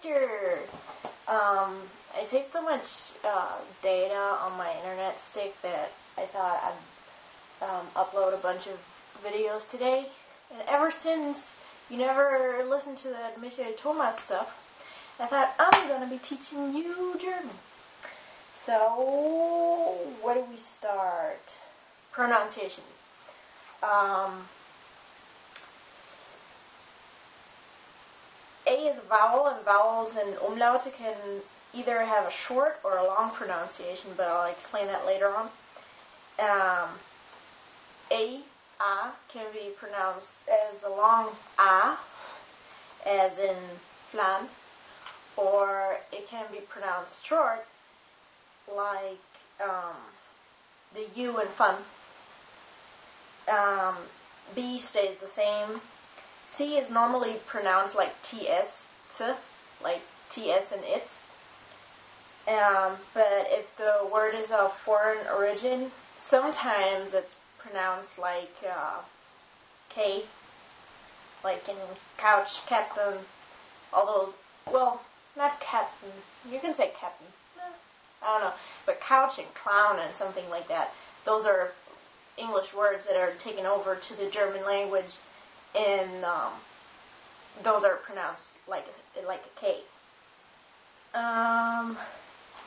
character. I saved so much data on my internet stick that I thought I'd upload a bunch of videos today. And ever since you never listened to the Michael Thomas stuff, I thought I'm going to be teaching you German. So, where do we start? Pronunciation. A is a vowel, and vowels and Umlaute can either have a short or a long pronunciation, but I'll explain that later on. A can be pronounced as a long A, as in flan, or it can be pronounced short, like the U in fun. B stays the same. C is normally pronounced like TS, like TS and its. But if the word is of foreign origin, sometimes it's pronounced like K, like in couch, captain, all those. Well, not captain. You can say captain. I don't know. But couch and clown and something like that. Those are English words that are taken over to the German language, and those are pronounced like a K.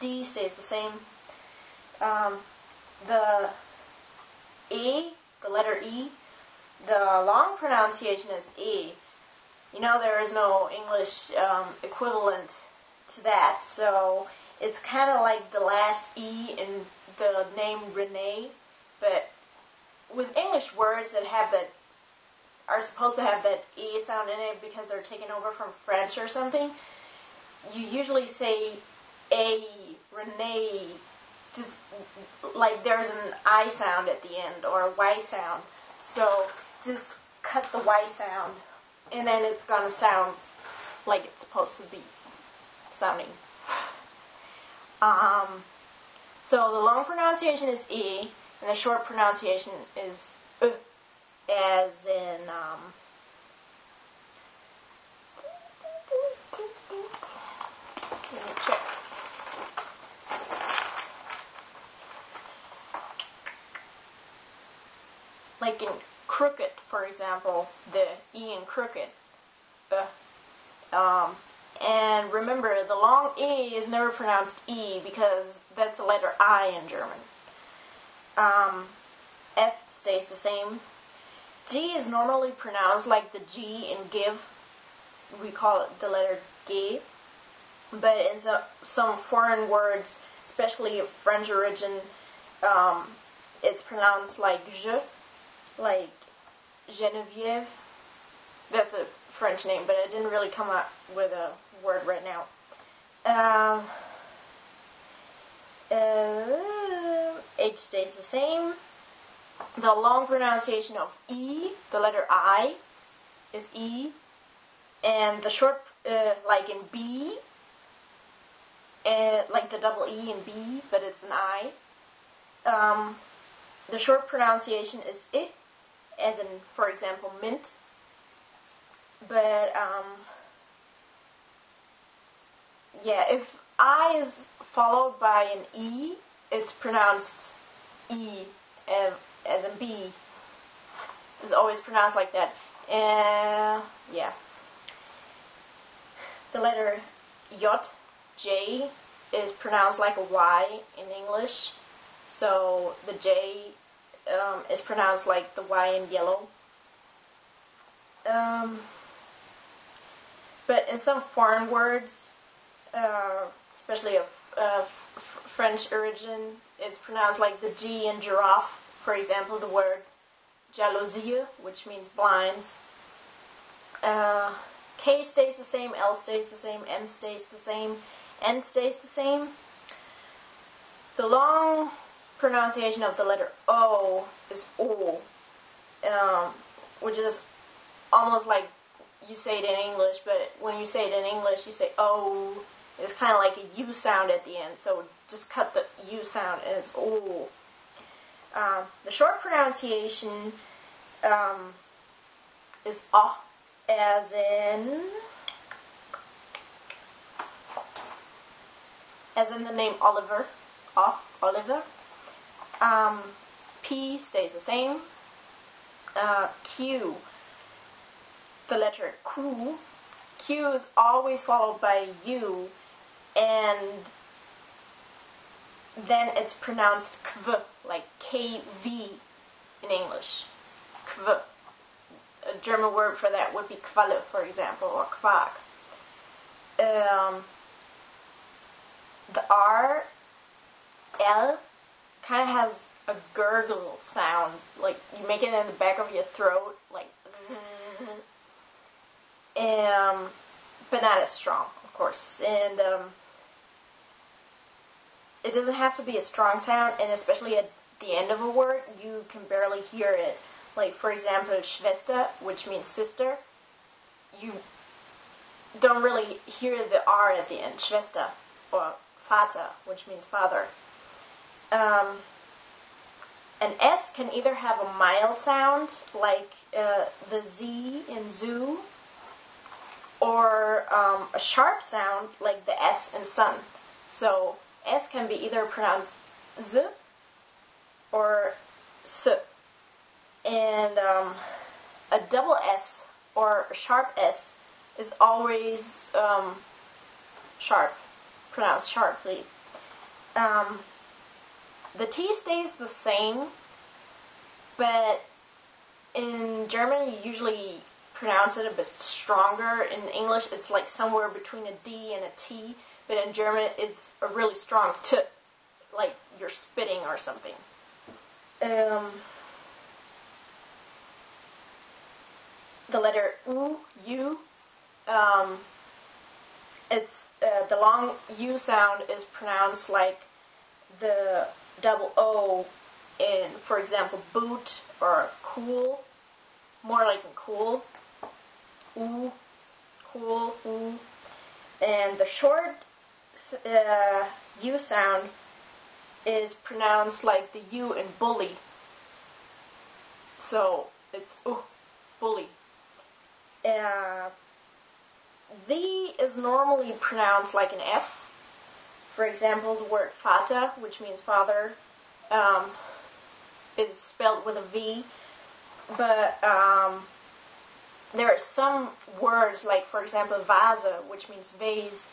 D stays the same. The E, the letter E, the long pronunciation is E. You know, there is no English equivalent to that, so it's kind of like the last E in the name Renee, but with English words that are supposed to have that E sound in it because they're taken over from French or something, you usually say A, Renee, just like there's an I sound at the end or a Y sound. So just cut the Y sound, and then it's going to sound like it's supposed to be sounding. So the long pronunciation is E, and the short pronunciation is as in let me check. Like in crooked, for example, the E in crooked. And remember, the long E is never pronounced E because that's the letter I in German. F stays the same. G is normally pronounced like the G in give. We call it the letter G. But in some foreign words, especially of French origin, it's pronounced like je, like Geneviève. That's a French name, but I didn't really come up with a word right now. H stays the same. The long pronunciation of E, the letter I, is E. And the short, like in B, like the double E in B, but it's an I. The short pronunciation is I, as in, for example, mint. But, yeah, if I is followed by an E, it's pronounced E, as in B. It's always pronounced like that. Yeah. The letter J, is pronounced like a Y in English. So the J is pronounced like the Y in yellow. But in some foreign words, especially of French origin, it's pronounced like the G in giraffe. For example, the word jalousie, which means blinds. K stays the same, L stays the same, M stays the same, N stays the same. The long pronunciation of the letter O is O, which is almost like you say it in English, but when you say it in English, you say O. It's kind of like a U sound at the end, so just cut the U sound, and it's O. The short pronunciation is as in as in the name Oliver. Oliver. P stays the same. Q, the letter Q. Q is always followed by U, and then it's pronounced kv, like KV in English. Kv. A German word for that would be Qualle, for example, or Quark. The R, L, kind of has a gurgle sound, like you make it in the back of your throat, like, but not as strong, of course. And it doesn't have to be a strong sound, and especially at the end of a word, you can barely hear it. Like, for example, Schwester, which means sister, you don't really hear the R at the end, Schwester, or Vater, which means father. An S can either have a mild sound, like the Z in zoo, or a sharp sound, like the S in sun. So S can be either pronounced Z or S. And a double S or a sharp S is always sharp, pronounced sharply. The T stays the same, but in German you usually pronounce it a bit stronger. In English it's like somewhere between a D and a T, but in German it's a really strong T, like you're spitting or something. The letter U, it's the long U sound is pronounced like the double O in, for example, boot or cool, more like in cool. Ooh, cool, ooh. And the short U sound is pronounced like the U in bully. So it's bully. V is normally pronounced like an F. For example, the word Vater, which means father, is spelled with a V. But there are some words, like for example, Vase, which means vase,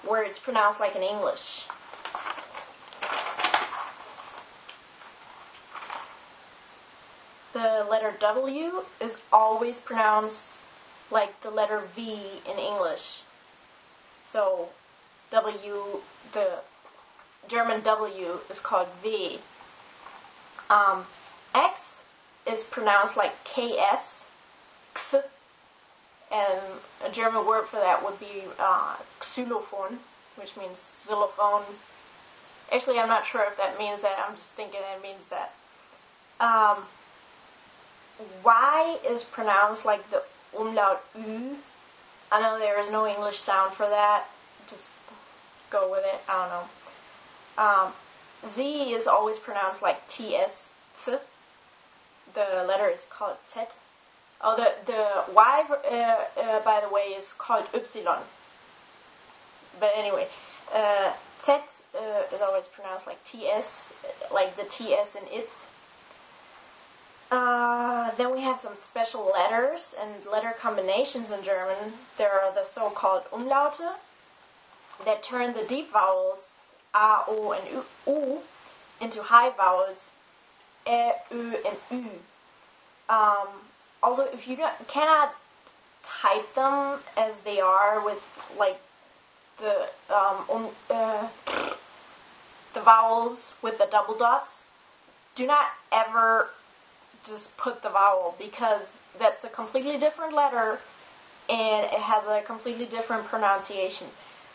where it's pronounced like in English. The letter W is always pronounced like the letter V in English. So W, the German W is called V. X is pronounced like KS, X, and a German word for that would be xylophone, which means xylophone. Actually, I'm not sure if that means that. I'm just thinking it means that. Y is pronounced like the umlaut U. I know there is no English sound for that. Just go with it. I don't know. Z is always pronounced like TS. T. The letter is called Z. Oh, the Y, by the way, is called Y. But anyway, Z is always pronounced like TS, like the TS in its. Then we have some special letters and letter combinations in German. There are the so-called Umlaute that turn the deep vowels A, O, and U into high vowels E, Ö, and Ü. Also, if you cannot type them as they are with like the vowels with the double dots, do not ever just put the vowel, because that's a completely different letter and it has a completely different pronunciation.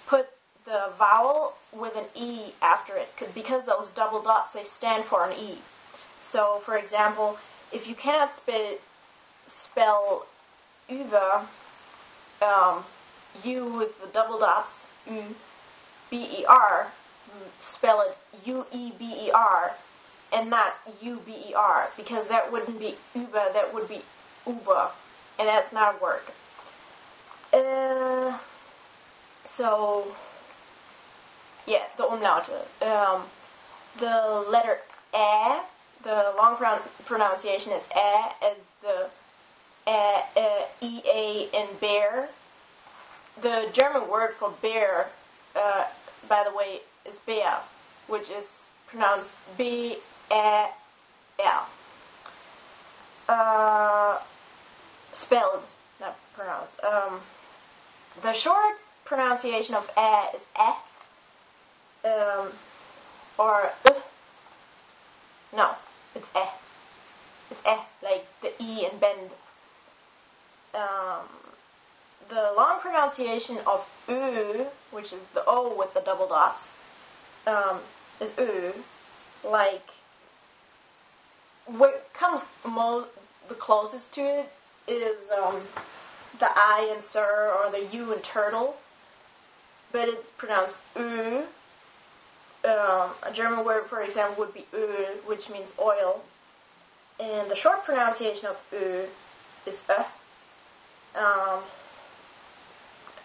Put the vowel with an E after it, because those double dots, they stand for an E. So, for example, if you cannot spell über, U with the double dots, U, B-E-R, spell it U-E-B-E-R, and not U-B-E-R, because that wouldn't be über, that would be Uber, and that's not a word. So, yeah, the Umlaute. The letter A, the long pronunciation is A, as the E-A in bear. The German word for bear, by the way, is Bär, which is pronounced B-A-R. Spelled, not pronounced. The short pronunciation of A is A, or no, it's A. It's A, like the E in bend. The long pronunciation of Ö, which is the O with the double dots, is Ö. Like, what comes the closest to it is the I in sir or the U in turtle, but it's pronounced Ö. A German word, for example, would be Öl, which means oil. And the short pronunciation of Ö is Ö.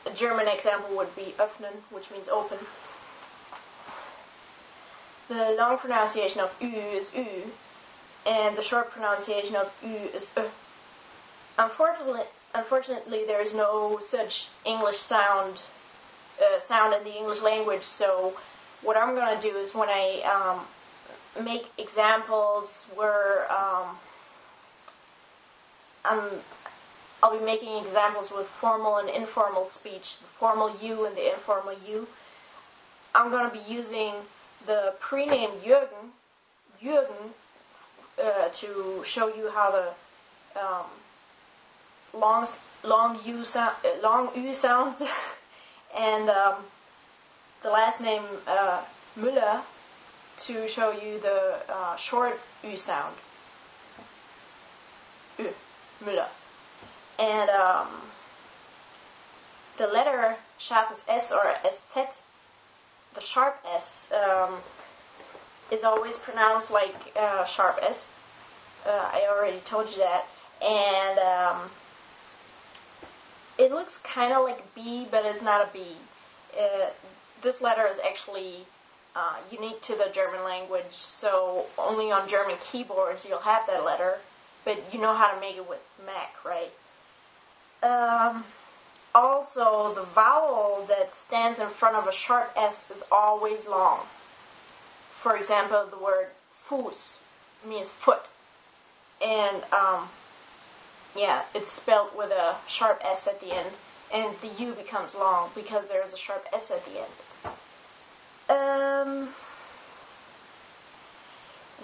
A German example would be öffnen, which means open. The long pronunciation of Ü is Ü, and the short pronunciation of Ü is Ö. Unfortunately, there is no such English sound in the English language, so what I'm going to do is when I make examples where I'll be making examples with formal and informal speech, the formal you and the informal you. I'm going to be using the prename Jürgen, to show you how the long U sounds, and the last name Müller to show you the short U sound. Müller. And the letter sharp S or SZ, the sharp S, is always pronounced like sharp S. I already told you that. And it looks kind of like a B, but it's not a B. This letter is actually unique to the German language, so only on German keyboards you'll have that letter, but you know how to make it with Mac, right? Also, the vowel that stands in front of a sharp S is always long. For example, the word Fuß means foot. And, it's spelled with a sharp S at the end. And the U becomes long because there is a sharp S at the end.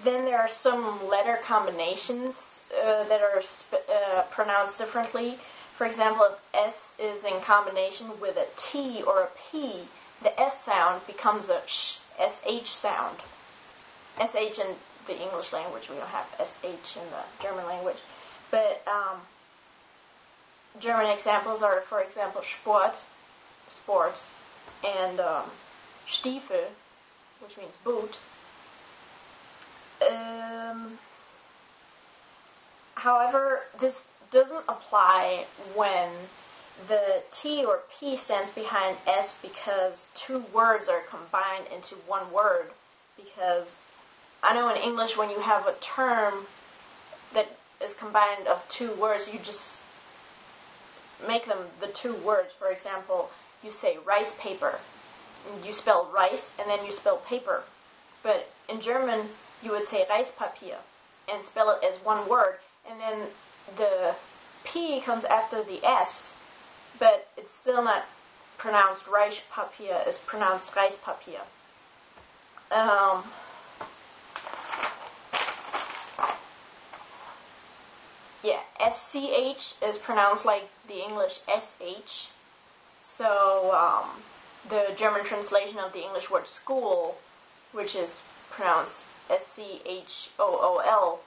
Then there are some letter combinations that are pronounced differently. For example, if S is in combination with a T or a P, the S sound becomes a SH sound. SH in the English language, we don't have SH in the German language. But German examples are, for example, Sport, sports, and Stiefel, which means boot. However, this doesn't apply when the T or P stands behind S because two words are combined into one word. Because I know in English when you have a term that is combined of two words, you just make them the two words. For example, you say rice paper. You spell rice and then you spell paper. But in German, you would say Reispapier and spell it as one word. And then the P comes after the S, but it's still not pronounced Reispapier, it's pronounced Reispapier. SCH is pronounced like the English SH. So the German translation of the English word school, which is pronounced SCHOOL,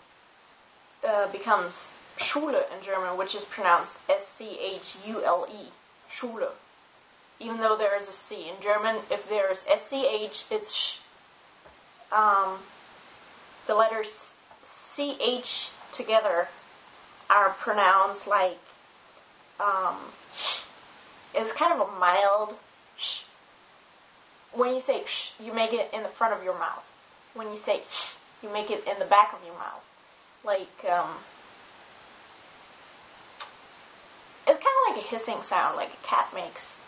becomes Schule in German, which is pronounced SCHULE, Schule. Even though there is a C. In German, if there is SCH, it's sh. The letters CH together are pronounced like, it's kind of a mild sh. when you say sh, you make it in the front of your mouth. When you say sh, you make it in the back of your mouth. Like, it's kind of like a hissing sound, like a cat makes.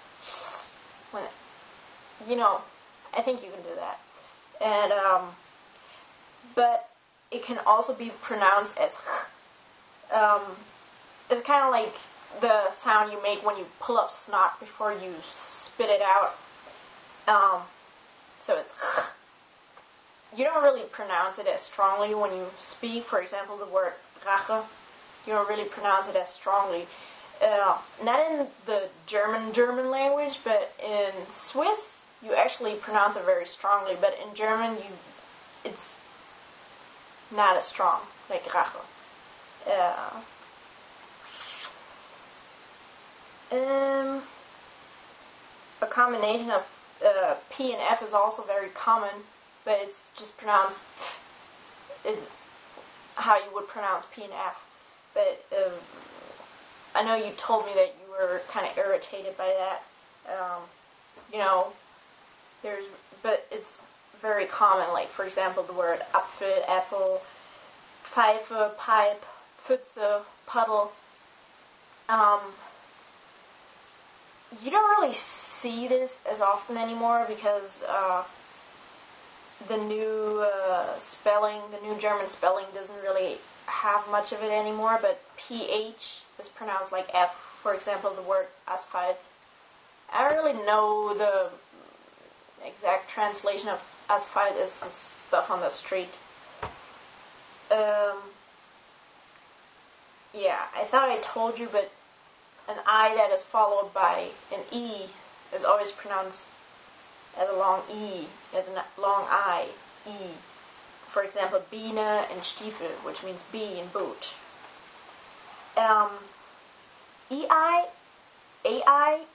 When I think you can do that. And, but it can also be pronounced as it's kind of like the sound you make when you pull up snot before you spit it out. So it's you don't really pronounce it as strongly when you speak. For example, the word Rache, you don't really pronounce it as strongly. Not in the German language, but in Swiss, you actually pronounce it very strongly. But in German, it's not as strong, like Rache. A combination of P and F is also very common, but it's just pronounced how you would pronounce P and F. But I know you told me that you were kind of irritated by that. But it's very common. Like, for example, the word Apfel, apple, Pfeife, pipe, Pfütze, puddle. You don't really see this as often anymore because the new German spelling doesn't really have much of it anymore, but PH is pronounced like F. For example, the word asphalt. I don't really know the exact translation of asphalt is the stuff on the street. Yeah, I thought I told you, but an I that is followed by an E is always pronounced as a long E, as a long I, E. For example, Biene and Stiefel, which means bee and boot. EI, AI,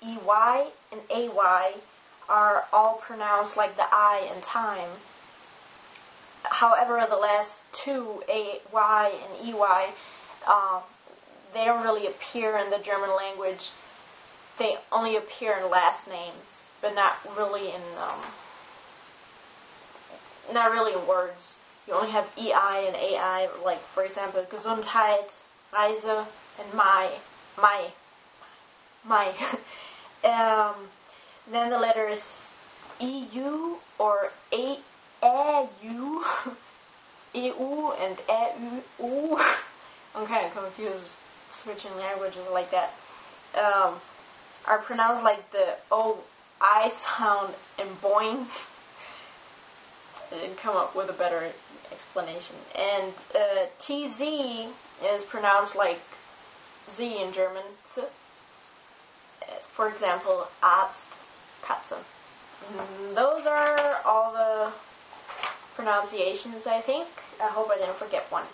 EY, and AY are all pronounced like the I in time. However, the last two, AY and EY, they don't really appear in the German language. They only appear in last names, but not really in words. You only have EI and AI, like, for example, Gesundheit, Reise, and my. Then the letters EU or EU, EU and EU. I'm kind of confused switching languages like that. Are pronounced like the O-I sound and boing. I didn't come up with a better explanation. And TZ is pronounced like Z in German. For example, Arzt, Katze. Those are all the pronunciations, I think. I hope I didn't forget one.